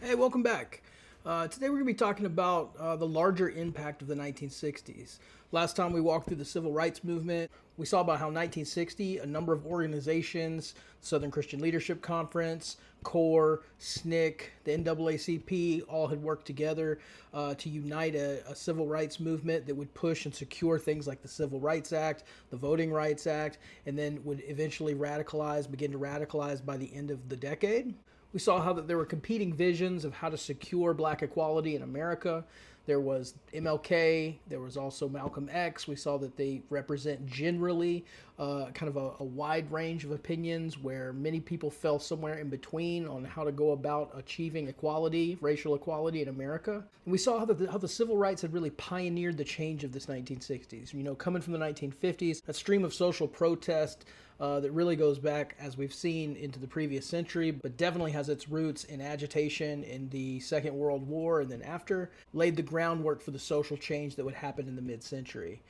Hey, welcome back. Today we're going to be talking about the larger impact of the 1960s. Last time we walked through the civil rights movement, we saw about how 1960, a number of organizations, Southern Christian Leadership Conference, CORE, SNCC, the NAACP, all had worked together to unite a civil rights movement that would push and secure things like the Civil Rights Act, the Voting Rights Act, and then would eventually begin to radicalize by the end of the decade. We saw how that there were competing visions of how to secure black equality in America. There was MLK, there was also Malcolm X. We saw that they represent generally kind of a wide range of opinions where many people fell somewhere in between on how to go about achieving equality, racial equality in America. And we saw how the civil rights had really pioneered the change of this 1960s. You know, coming from the 1950s, a stream of social protest that really goes back, as we've seen, into the previous century, but definitely has its roots in agitation in the Second World War and then after, laid the groundwork for the social change that would happen in the mid-century.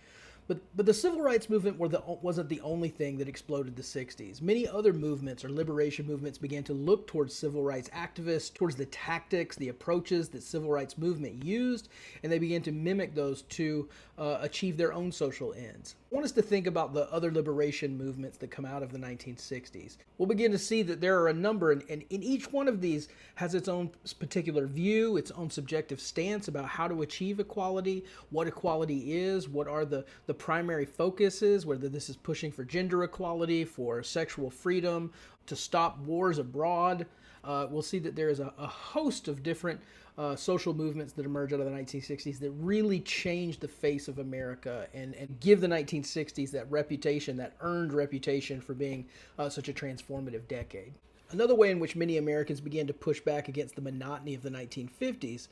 But the civil rights movement wasn't the only thing that exploded the 60s. Many other movements or liberation movements began to look towards civil rights activists, towards the tactics, the approaches that civil rights movement used, and they began to mimic those to achieve their own social ends. I want us to think about the other liberation movements that come out of the 1960s. We'll begin to see that there are a number, and in each one of these has its own particular view, its own subjective stance about how to achieve equality, what equality is, what are the primary focuses, whether this is pushing for gender equality, for sexual freedom, to stop wars abroad. We'll see that there is a host of different social movements that emerge out of the 1960s that really changed the face of America and give the 1960s that reputation, that earned reputation for being such a transformative decade. Another way in which many Americans began to push back against the monotony of the 1950s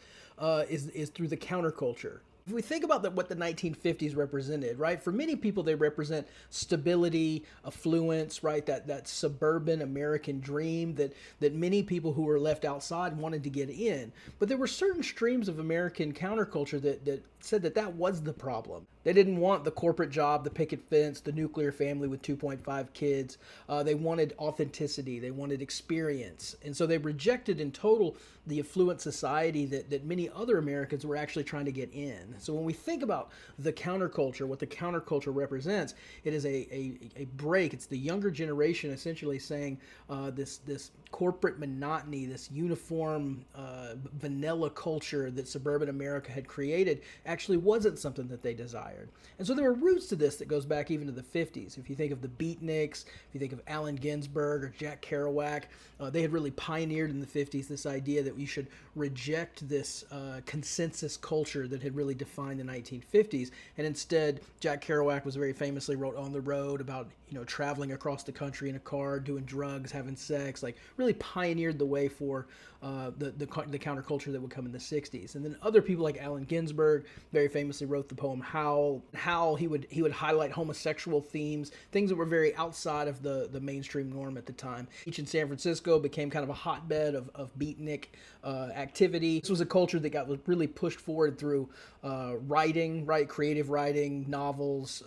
is through the counterculture. If we think about what the 1950s represented, right? For many people, they represent stability, affluence, right? That suburban American dream that many people who were left outside wanted to get in. But there were certain streams of American counterculture that said that was the problem. They didn't want the corporate job, the picket fence, the nuclear family with 2.5 kids. They wanted authenticity. They wanted experience. And so they rejected in total the affluent society that many other Americans were actually trying to get in. So when we think about the counterculture, what the counterculture represents, it is a break. It's the younger generation essentially saying this corporate monotony, this uniform vanilla culture that suburban America had created actually wasn't something that they desired. And so there were roots to this that goes back even to the 50s. If you think of the Beatniks, if you think of Allen Ginsberg or Jack Kerouac, they had really pioneered in the 50s this idea that we should reject this consensus culture that had really defined the 1950s. And instead, Jack Kerouac was very famously wrote On the Road about, traveling across the country in a car, doing drugs, having sex, like really pioneered the way for the counterculture that would come in the 60s. And then other people like Allen Ginsberg very famously wrote the poem Howl. Howl, he would highlight homosexual themes, things that were very outside of the mainstream norm at the time. Each in San Francisco became kind of a hotbed of beatnik activity. This was a culture that got really pushed forward through writing, right? Creative writing, novels,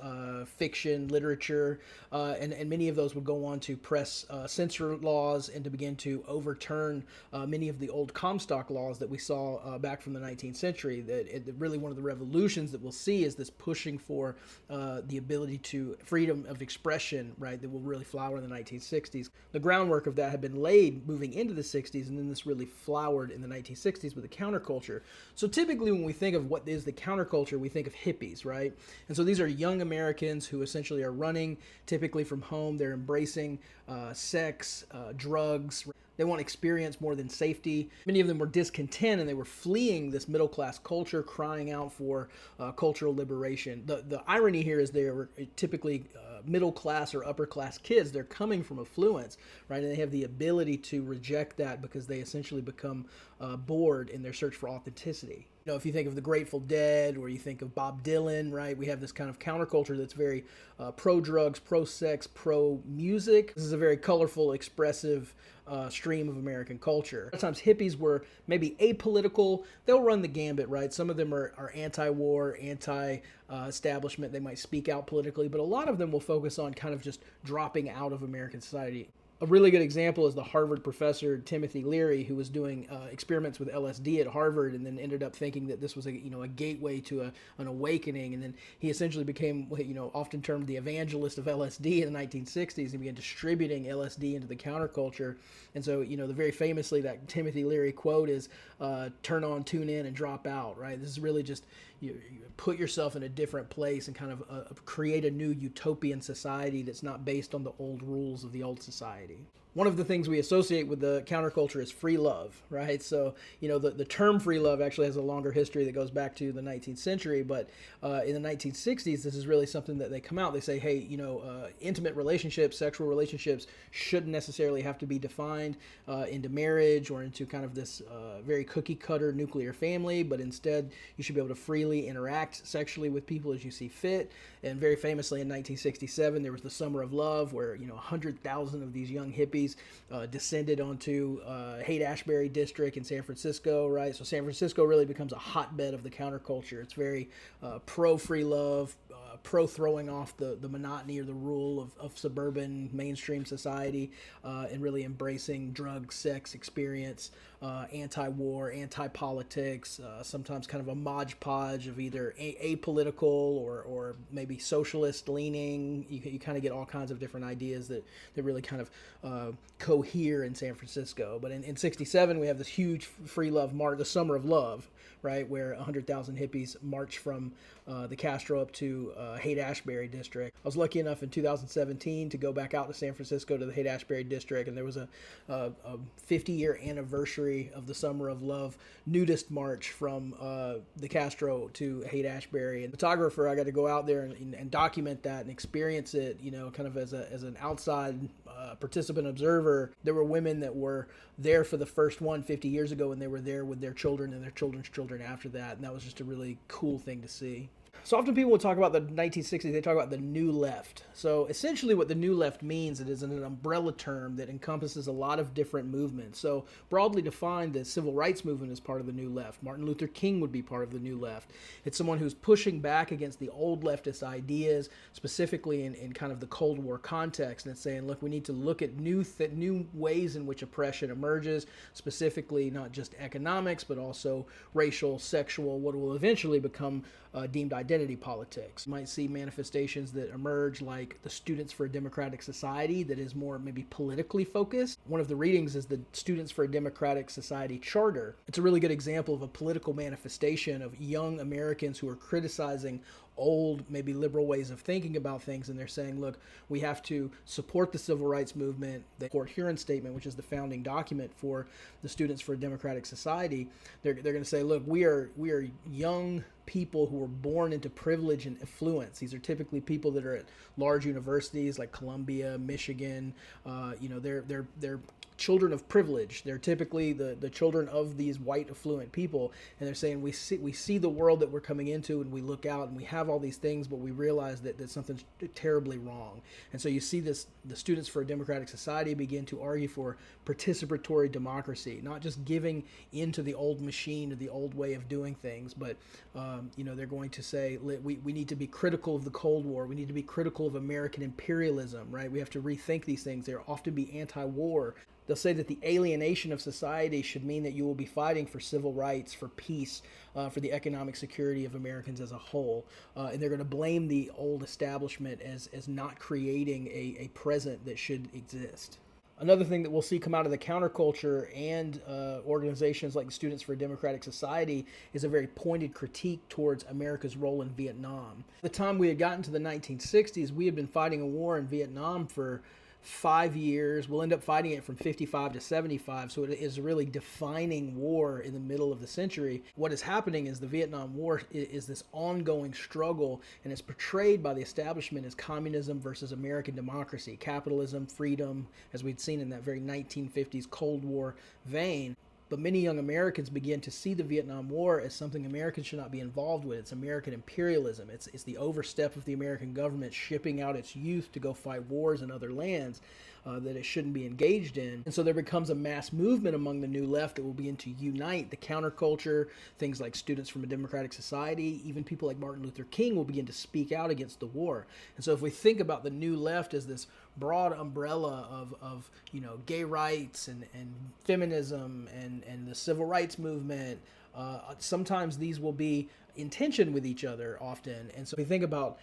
fiction, literature, and many of those would go on to press censor laws and to begin to overturn many of the old Comstock laws that we saw back from the 19th century. That really one of the revolutions that we'll see is this pushing for the ability to freedom of expression, right? That will really flower in the 1960s. The groundwork of that had been laid moving into the 60s, and then this really flowered in the 1960s with the counterculture. So typically when we think of what is the counterculture, we think of hippies, right? And so these are young Americans who essentially are running typically from home. They're embracing sex, drugs. They want experience more than safety. Many of them were discontent and they were fleeing this middle class culture, crying out for cultural liberation. The irony here is they were typically middle class or upper class kids. They're coming from affluence, right? And they have the ability to reject that because they essentially become bored in their search for authenticity. If you think of the Grateful Dead or you think of Bob Dylan, right, we have this kind of counterculture that's very pro-drugs, pro-sex, pro-music. This is a very colorful, expressive stream of American culture. A lot of times hippies were maybe apolitical. They'll run the gambit, right? Some of them are anti-war, anti-establishment. They might speak out politically, but a lot of them will focus on kind of just dropping out of American society. A really good example is the Harvard professor Timothy Leary, who was doing experiments with LSD at Harvard, and then ended up thinking that this was a gateway to an awakening. And then he essentially became often termed the evangelist of LSD in the 1960s, and began distributing LSD into the counterculture. And so the very famously that Timothy Leary quote is "Turn on, tune in, and drop out." Right. This is really just you put yourself in a different place and kind of create a new utopian society that's not based on the old rules of the old society. One of the things we associate with the counterculture is free love, right? So, the term free love actually has a longer history that goes back to the 19th century, but in the 1960s, this is really something that they come out. They say, hey, intimate relationships, sexual relationships shouldn't necessarily have to be defined into marriage or into kind of this very cookie cutter nuclear family, but instead you should be able to freely interact sexually with people as you see fit. And very famously in 1967, there was the Summer of Love, where 100,000 of these young hippies descended onto Haight-Ashbury district in San Francisco, right? So San Francisco really becomes a hotbed of the counterculture. It's very pro-free love, pro-throwing off the monotony or the rule of suburban mainstream society, and really embracing drug, sex, experience, anti-war, anti-politics, sometimes kind of a modge-podge of either apolitical or maybe socialist leaning. You kind of get all kinds of different ideas that really kind of cohere in San Francisco. But in 67, we have this huge free love march, the Summer of Love, right, where 100,000 hippies march from the Castro up to Haight-Ashbury district. I was lucky enough in 2017 to go back out to San Francisco to the Haight-Ashbury district, and there was a 50-year anniversary of the Summer of Love nudist march from the Castro to Haight-Ashbury. And photographer, I got to go out there and document that and experience it, kind of as an outside participant observer. There were women that were there for the first one 50 years ago, and they were there with their children and their children's children after that, and that was just a really cool thing to see. So often people will talk about the 1960s, they talk about the New Left. So essentially what the New Left means, it is an umbrella term that encompasses a lot of different movements. So broadly defined, the civil rights movement is part of the New Left. Martin Luther King would be part of the New Left. It's someone who's pushing back against the old leftist ideas, specifically in kind of the Cold War context, and it's saying, look, we need to look at new ways in which oppression emerges, specifically not just economics, but also racial, sexual, what will eventually become deemed identity politics. You might see manifestations that emerge like the Students for a Democratic Society that is more maybe politically focused. One of the readings is the Students for a Democratic Society Charter. It's a really good example of a political manifestation of young Americans who are criticizing old, maybe liberal ways of thinking about things, and they're saying, look, we have to support the civil rights movement. The Court-Huron Statement, which is the founding document for the Students for a Democratic Society, they're going to say, look, we are young people who were born into privilege and affluence. These are typically people that are at large universities like Columbia, Michigan. They're children of privilege. They're typically the children of these white affluent people, and they're saying we see the world that we're coming into, and we look out and we have all these things, but we realize that something's terribly wrong. And so you see the Students for a Democratic Society begin to argue for participatory democracy, not just giving into the old machine or the old way of doing things, but they're going to say we need to be critical of the Cold War. We need to be critical of American imperialism, right? We have to rethink these things. They'll often be anti-war. They'll say that the alienation of society should mean that you will be fighting for civil rights, for peace, for the economic security of Americans as a whole. And they're going to blame the old establishment as not creating a present that should exist. Another thing that we'll see come out of the counterculture and organizations like the Students for a Democratic Society is a very pointed critique towards America's role in Vietnam. By the time we had gotten to the 1960s, we had been fighting a war in Vietnam for 5 years. We'll end up fighting it from 55 to 75, so it is a really defining war in the middle of the century. What is happening is the Vietnam War is this ongoing struggle, and it's portrayed by the establishment as communism versus American democracy, capitalism, freedom, as we'd seen in that very 1950s Cold War vein. But many young Americans begin to see the Vietnam War as something Americans should not be involved with. It's American imperialism. It's the overstep of the American government shipping out its youth to go fight wars in other lands. that it shouldn't be engaged in. And so there becomes a mass movement among the New Left that will begin to unite the counterculture, things like Students from a Democratic Society, even people like Martin Luther King will begin to speak out against the war. And so if we think about the New Left as this broad umbrella of gay rights and feminism and the civil rights movement, sometimes these will be in tension with each other often. And so if we think about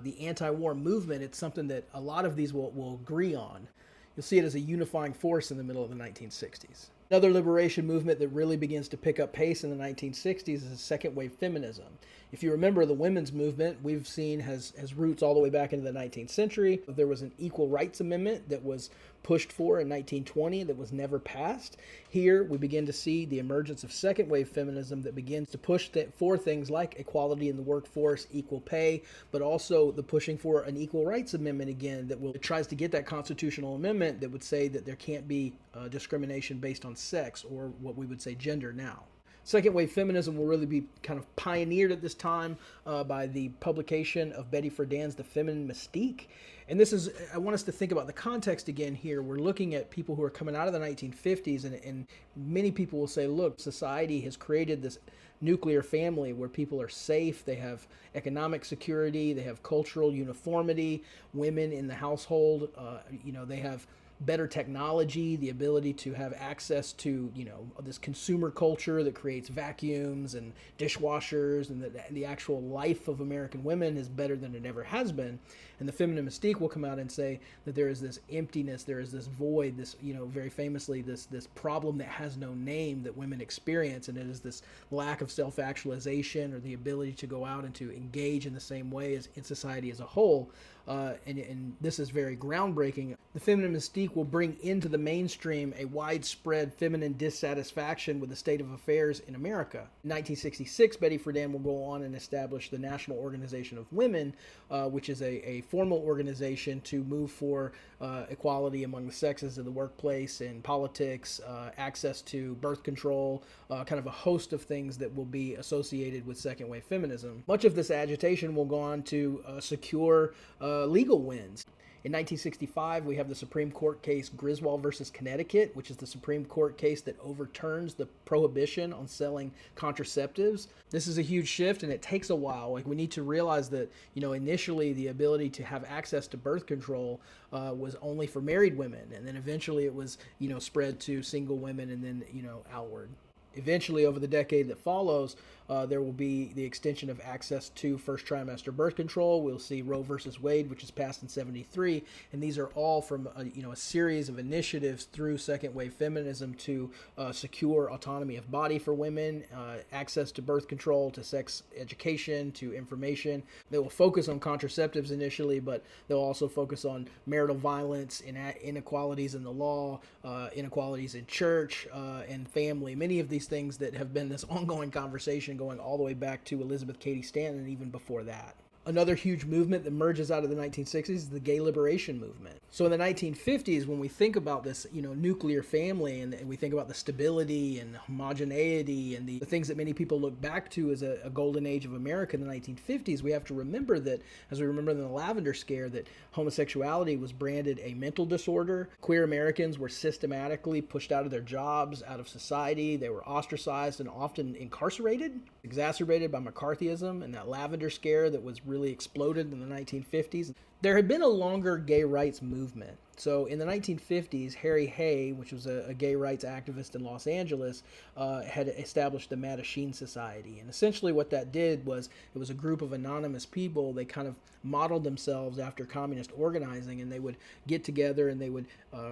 the anti-war movement, it's something that a lot of these will agree on. You'll see it as a unifying force in the middle of the 1960s. Another liberation movement that really begins to pick up pace in the 1960s is second wave feminism. If you remember, the women's movement we've seen has roots all the way back into the 19th century. There was an equal rights amendment that was pushed for in 1920 that was never passed. Here we begin to see the emergence of second wave feminism that begins to push for things like equality in the workforce, equal pay, but also the pushing for an equal rights amendment again that tries to get that constitutional amendment that would say that there can't be discrimination based on sex, or what we would say gender now. Second wave feminism will really be kind of pioneered at this time by the publication of Betty Friedan's The Feminine Mystique. And this is, I want us to think about the context again here. We're looking at people who are coming out of the 1950s, and many people will say, look, society has created this nuclear family where people are safe, they have economic security, they have cultural uniformity, women in the household, they have better technology, the ability to have access to, this consumer culture that creates vacuums and dishwashers, and that the actual life of American women is better than it ever has been. And the Feminine Mystique will come out and say that there is this emptiness, there is this void, this, very famously, this problem that has no name that women experience, and it is this lack of self-actualization or the ability to go out and to engage in the same way as in society as a whole. And this is very groundbreaking. The Feminine Mystique will bring into the mainstream a widespread feminine dissatisfaction with the state of affairs in America. In 1966, Betty Friedan will go on and establish the National Organization of Women, which is a formal organization to move for equality among the sexes in the workplace and politics, access to birth control, kind of a host of things that will be associated with second wave feminism. Much of this agitation will go on to secure legal wins. In 1965, we have the Supreme Court case Griswold versus Connecticut, which is the Supreme Court case that overturns the prohibition on selling contraceptives. This is a huge shift, and it takes a while. We need to realize that, initially the ability to have access to birth control was only for married women, and then eventually it was, spread to single women, and then, outward. Eventually, over the decade that follows, there will be the extension of access to first trimester birth control. We'll see Roe versus Wade, which is passed in '73, and these are all from a series of initiatives through second wave feminism to secure autonomy of body for women, access to birth control, to sex education, to information. They will focus on contraceptives initially, but they'll also focus on marital violence, inequalities in the law, inequalities in church, and family. Many of these things that have been this ongoing conversation going all the way back to Elizabeth Cady Stanton and even before that. Another huge movement that emerges out of the 1960s is the gay liberation movement. So in the 1950s, when we think about this, nuclear family, and we think about the stability and homogeneity and the things that many people look back to as a golden age of America in the 1950s, we have to remember that, as we remember in the Lavender Scare, that homosexuality was branded a mental disorder. Queer Americans were systematically pushed out of their jobs, out of society. They were ostracized and often incarcerated, exacerbated by McCarthyism and that Lavender Scare that was really exploded in the 1950s. There had been a longer gay rights movement. So in the 1950s, Harry Hay, which was a gay rights activist in Los Angeles, had established the Mattachine Society. And essentially what that did was, it was a group of anonymous people. They kind of modeled themselves after communist organizing, and they would get together and they would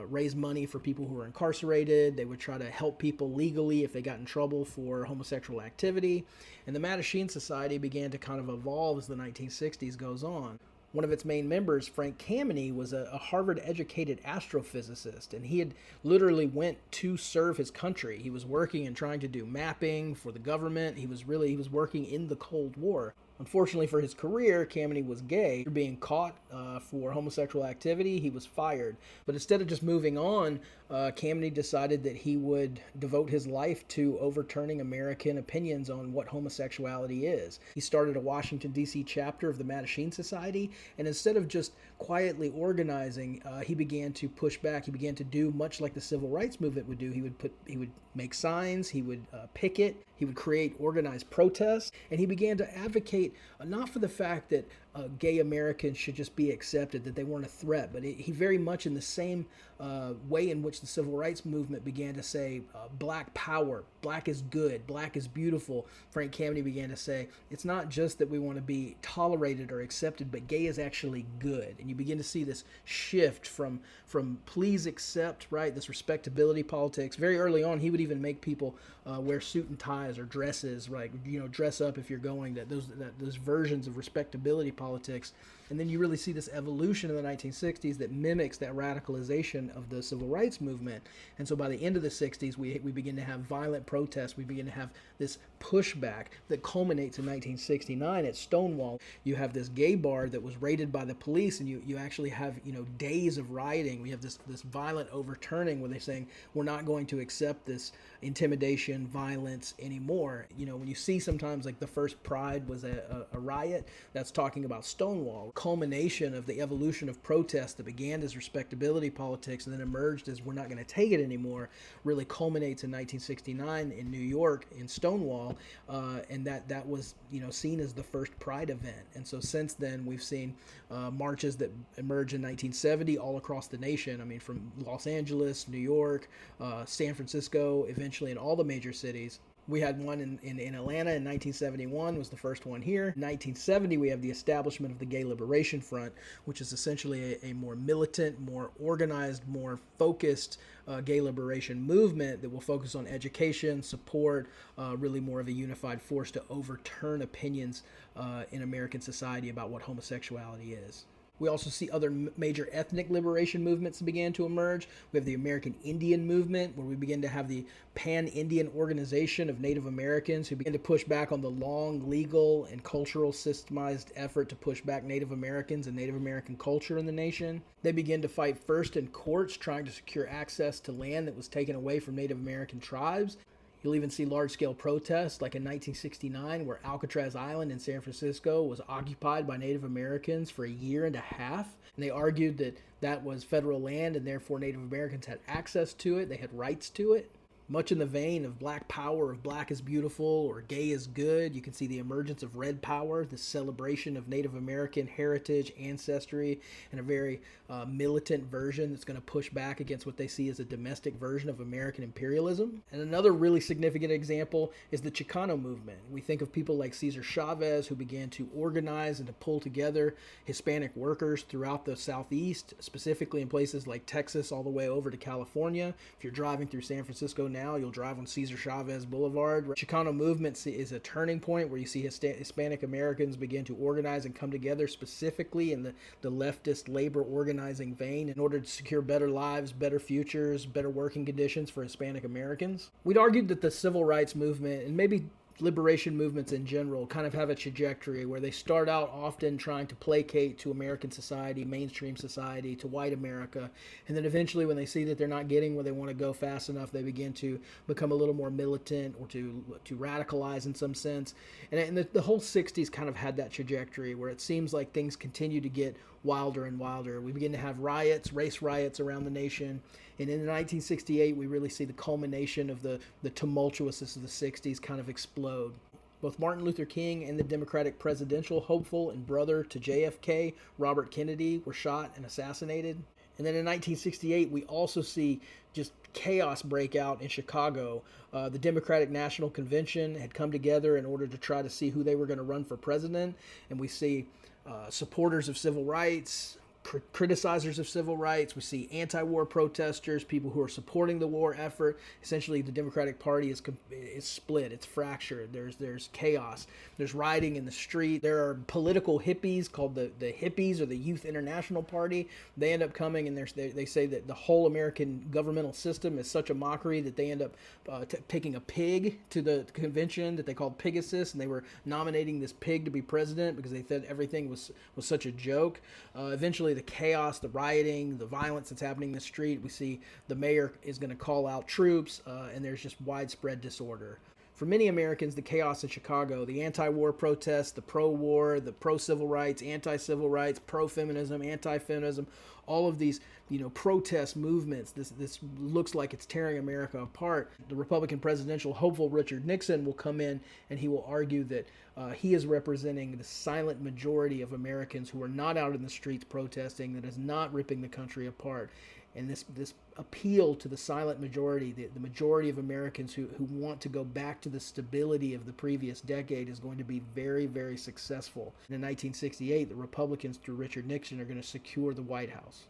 raise money for people who were incarcerated. They would try to help people legally if they got in trouble for homosexual activity. And the Mattachine Society began to kind of evolve as the 1960s goes on. One of its main members, Frank Kameny, was a Harvard-educated astrophysicist, and he had literally went to serve his country. He was working and trying to do mapping for the government. He was working in the Cold War. Unfortunately for his career, Kameny was gay. After being caught for homosexual activity, he was fired. But instead of just moving on, Kameny decided that he would devote his life to overturning American opinions on what homosexuality is. He started a Washington, D.C. chapter of the Mattachine Society, and instead of just quietly organizing, he began to push back. He began to do much like the civil rights movement would do. He would make signs, he would picket, he would create organized protests, and he began to advocate not for the fact that gay Americans should just be accepted, that they weren't a threat, but he very much in the same way in which the civil rights movement began to say black power, black is good, black is beautiful. Frank Kameny began to say it's not just that we want to be tolerated or accepted, but gay is actually good. And you begin to see this shift from please accept, right, this respectability politics. Very early on, he would even make people wear suit and ties or dresses, right? Dress up if you're going. Those versions of respectability politics. And then you really see this evolution in the 1960s that mimics that radicalization of the civil rights movement. And so by the end of the 60s, we begin to have violent protests. We begin to have this pushback that culminates in 1969 at Stonewall. You have this gay bar that was raided by the police, and you actually have days of rioting. We have this violent overturning where they're saying we're not going to accept this intimidation, violence anymore. When you see sometimes like the first Pride was a riot, that's talking about Stonewall. Culmination of the evolution of protest that began as respectability politics and then emerged as we're not going to take it anymore really culminates in 1969 in New York in Stonewall, and that was seen as the first Pride event. And so since then we've seen marches that emerged in 1970 all across the nation. I mean, from Los Angeles, New York, San Francisco, eventually in all the major cities. We had one in Atlanta in 1971, was the first one here. In 1970, we have the establishment of the Gay Liberation Front, which is essentially a more militant, more organized, more focused gay liberation movement that will focus on education, support, really more of a unified force to overturn opinions in American society about what homosexuality is. We also see other major ethnic liberation movements that began to emerge. We have the American Indian movement, where we begin to have the Pan-Indian Organization of Native Americans who began to push back on the long legal and cultural systemized effort to push back Native Americans and Native American culture in the nation. They began to fight first in courts, trying to secure access to land that was taken away from Native American tribes. You'll even see large-scale protests, like in 1969, where Alcatraz Island in San Francisco was occupied by Native Americans for a year and a half. And they argued that that was federal land and therefore Native Americans had access to it, they had rights to it. Much in the vein of Black Power, of Black is Beautiful or Gay is Good, you can see the emergence of Red Power, the celebration of Native American heritage, ancestry, and a very militant version that's going to push back against what they see as a domestic version of American imperialism. And another really significant example is the Chicano movement. We think of people like Cesar Chavez, who began to organize and to pull together Hispanic workers throughout the Southeast, specifically in places like Texas all the way over to California. If you're driving through San Francisco now, you'll drive on Cesar Chavez Boulevard. Chicano movement is a turning point where you see Hispanic Americans begin to organize and come together specifically in the leftist labor organizing vein in order to secure better lives, better futures, better working conditions for Hispanic Americans. We'd argued that the civil rights movement, and maybe liberation movements in general, kind of have a trajectory where they start out often trying to placate to American society, mainstream society, to white America, and then eventually when they see that they're not getting where they want to go fast enough, they begin to become a little more militant or to radicalize in some sense. And the whole 60s kind of had that trajectory where it seems like things continue to get wilder and wilder. We begin to have riots, race riots around the nation. And in 1968, we really see the culmination of the tumultuousness of the 60s kind of explode. Both Martin Luther King and the Democratic presidential hopeful and brother to JFK, Robert Kennedy, were shot and assassinated. And then in 1968, we also see just chaos break out in Chicago. The Democratic National Convention had come together in order to try to see who they were going to run for president. And we see supporters of civil rights, criticizers of civil rights. We see anti-war protesters, people who are supporting the war effort. Essentially, the Democratic Party is split. It's fractured. There's chaos. There's rioting in the street. There are political hippies called the hippies or the Youth International Party. They end up coming and they say that the whole American governmental system is such a mockery that they end up taking a pig to the convention that they called Pegasus, and they were nominating this pig to be president because they said everything was such a joke. Eventually, the chaos, the rioting, the violence that's happening in the street, we see the mayor is going to call out troops, and there's just widespread disorder. For many Americans, the chaos in Chicago, the anti-war protests, the pro-war, the pro-civil rights, anti-civil rights, pro-feminism, anti-feminism, all of these, protest movements, this looks like it's tearing America apart. The Republican presidential hopeful Richard Nixon will come in and he will argue that he is representing the silent majority of Americans who are not out in the streets protesting, that is not ripping the country apart. And this appeal to the silent majority, the majority of Americans who want to go back to the stability of the previous decade, is going to be very, very successful. In 1968, the Republicans, through Richard Nixon, are going to secure the White House.